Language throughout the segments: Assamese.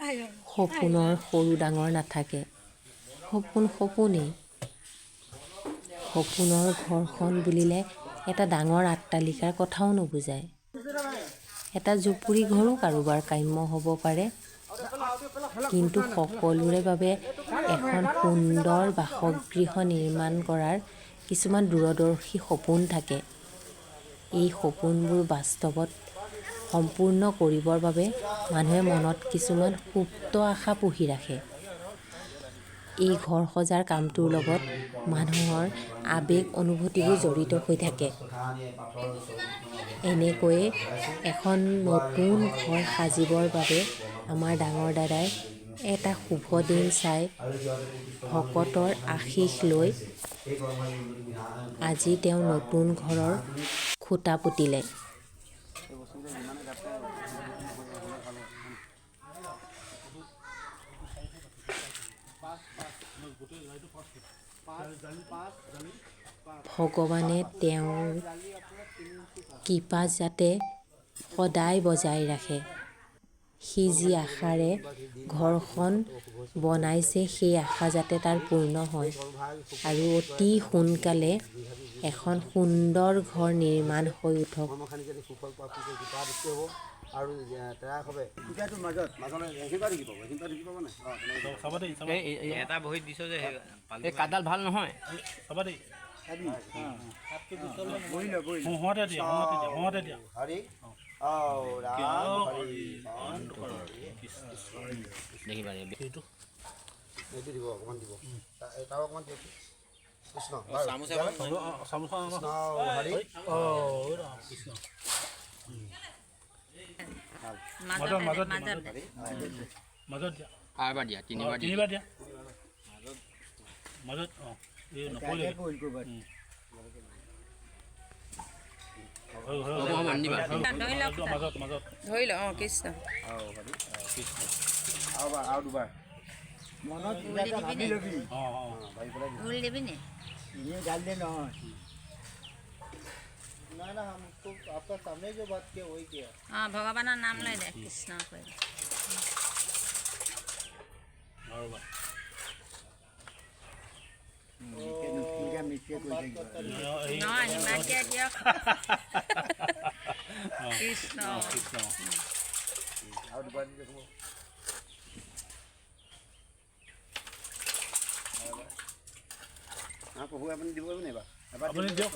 সপোনৰ সৰু ডাঙৰ নাথাকে। সপোন সপোনেই। সপোনৰ ঘৰখন বুলিলে এটা ডাঙৰ আট্টালিকাৰ কথাও নুবুজায়। এটা জুপুৰি ঘৰো কাৰোবাৰ কাম্য হ'ব পাৰে। কিন্তু সকলোৰে বাবে এখন সুন্দৰ বাসগৃহ নিৰ্মাণ কৰাৰ কিছুমান দূৰদৰ্শী সপোন থাকে। এই সপোনবোৰ বাস্তৱত সম্পূৰ্ণ কৰিবৰ বাবে মানুহে মনত কিছুমান সুপ্ত আশা পুহি ৰাখে। এই ঘৰ সজাৰ কামটোৰ লগত মানুহৰ আৱেগ অনুভূতিবোৰ জড়িত হৈ থাকে। এনেকৈয়ে এখন নতুন ঘৰ সাজিবৰ বাবে আমাৰ ডাঙৰ দাদাই এটা শুভ দিন চাই ভকতৰ আশীষ লৈ আজি তেওঁ নতুন ঘৰৰ খুঁটা পুতিলে। ভগৱানে তেওঁৰ কৃপা যাতে সদায় বজাই ৰাখে। সি যি আশাৰে ঘৰখন বনাইছে সেই আশা যাতে তাৰ পূৰ্ণ হয় আৰু অতি সোনকালে এখন সুন্দৰ ঘৰ নিৰ্মাণ হৈ উঠক। এটা বহীত দিছ যে কাঠডাল ভাল নহয়। এবাৰ দিয়া তিনিবাৰ দিয়া মাজত ধৰি ল কৃষ্ণ আৰু দুবাৰ মনত দিবি নে गाल दे ना हमको आपका सामने जो बात किया वही किया। हाँ भगवान नाम ले दे कृष्ण कोई कृष्ण প্ৰভু আপুনি দিব নাই বা আপুনি দিয়ক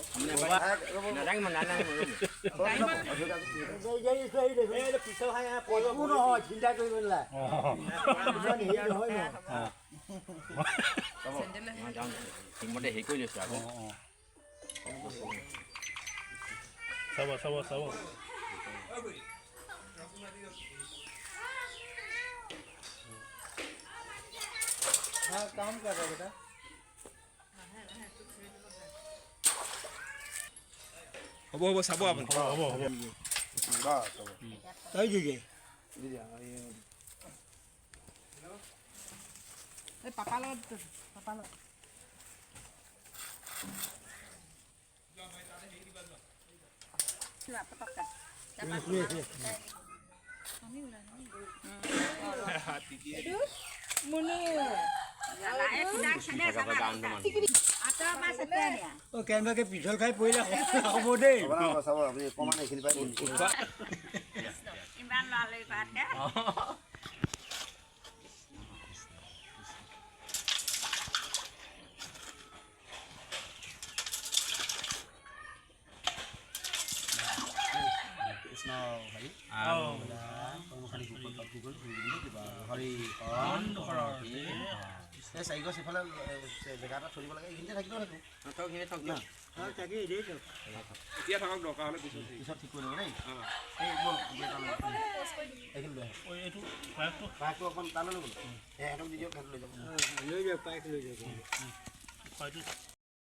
চিন্তা কৰিব ঠিকমতে হেৰি কৰি লৈছোঁ আকৌ চাব काम कर रहा बेटा হ'ব চাব আপুনি হ'ব তই দিদি পাপা কেনেবাকে পিছল খাই পৰিলে হ'ব দেই চাব আপুনি অকণমান এইখিনি পাই ইমান লৰালৰি কৰাতকে চাৰিগছ সিফালে জেগা এটা থৈ দিব লাগে এইখিনিতে থাকিব লাগিব এতিয়া থাকক দৰকাৰ হ'লে পিছত ঠিক কৰি ল'ব দেই এইটো পাইপটো অকণমান তালৈ লৈ গ'লো এহঁতক দি দিয়ক লৈ যাব লৈ যাওক পাইক লৈ যাওক